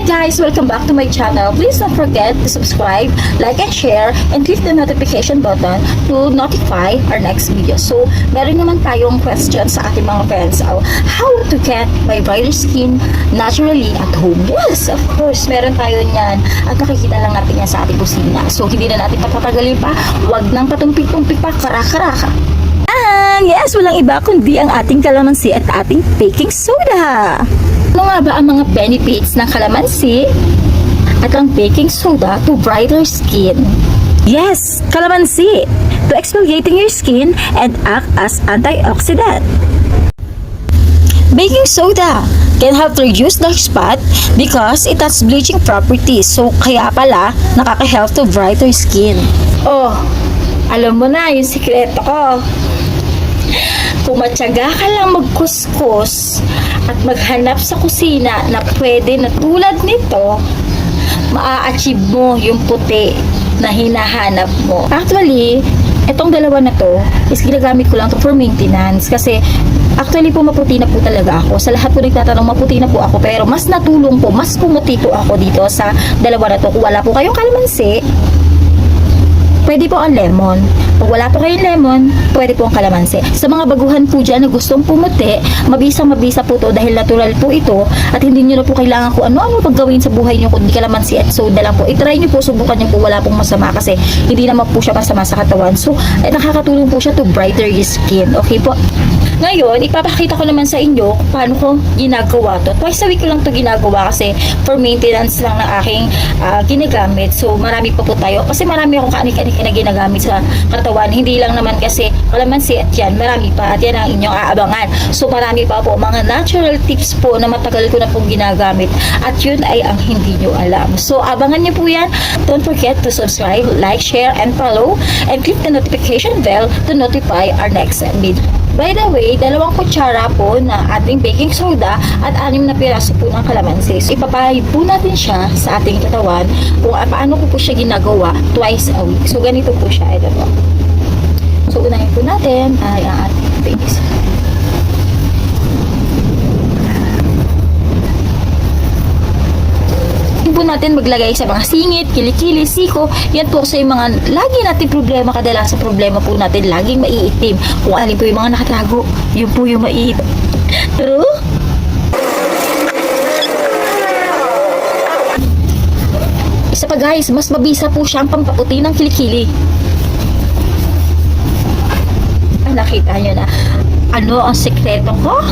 guys! Welcome back to my channel. Please don't forget to subscribe, like, and share, and click the notification button to notify our next video. So, meron naman tayong question sa ating mga friends. How to get my brighter skin naturally at home? Yes, of course, meron tayo niyan. At nakikita lang natin yan sa ating kusina. So, hindi na natin papatagalin pa. Huwag nang patumpik-tumpik pa, karaka-raka. Yes, walang iba kundi ang ating kalamansi at ating baking soda. Ano nga ba ang mga benefits ng kalamansi at ang baking soda to brighter skin? Yes, kalamansi to exfoliating your skin and act as antioxidant. Baking soda can help to reduce dark spot because it has bleaching properties. So, kaya pala nakaka-help to brighter skin. Oh, alam mo na yung sikreto ko. Kung matyaga ka lang magkuskus at maghanap sa kusina na pwede na tulad nito, maa-achieve mo yung puti na hinahanap mo. Actually, itong dalawa na to is ginagamit ko lang to for maintenance kasi actually po maputi na po talaga ako. Sa lahat po nagtatanong maputi na po ako, pero mas natulong po, mas pumuti po ako dito sa dalawa na to. Kung wala po kayong kalamansi, pwede po ang lemon. Pag wala po kayong lemon, pwede po ang kalamansi. Sa mga baguhan po dyan na gustong pumuti, mabisa po to dahil natural po ito at hindi nyo na po kailangan kung ano-ano paggawin sa buhay nyo kundi kalamansi at soda lang po. I-try nyo po, subukan nyo po, wala pong masama kasi hindi naman po siya masama sa katawan. So, nakakatulong po siya to brighter your skin. Okay po? Ngayon, ipapakita ko naman sa inyo kung paano ko ginagawa to. Twice a week ko lang to ginagawa kasi for maintenance lang ng aking ginagamit. So, marami pa po tayo. Kasi marami akong kaanik-anik na ginagamit sa katawan. Hindi lang naman kasi kalamansi at yan. Marami pa. At yan ang inyong aabangan. So, marami pa po mga natural tips po na matagal ko na pong ginagamit. At yun ay ang hindi nyo alam. So, abangan nyo po yan. Don't forget to subscribe, like, share, and follow. And click the notification bell to notify our next video. By the way, 2 kutsara po na ating baking soda at 6 na piraso po ng kalamansi. So, ipapahid po natin siya sa ating katawan kung paano ko po siya ginagawa twice a week. So, ganito po siya. Ito po. So, unahin po natin ay ang ating baking soda. Po natin maglagay sa mga singit, kilikili, siko. Yan po sa yung mga lagi natin problema, kadalasan problema po natin laging maiitim. Kung alin po yung mga nakatago, yun po yung maiitim. True? Isa pa guys, mas mabisa po siyang pampaputi ng kilikili. Nakita nyo na ano ang sekreto ko?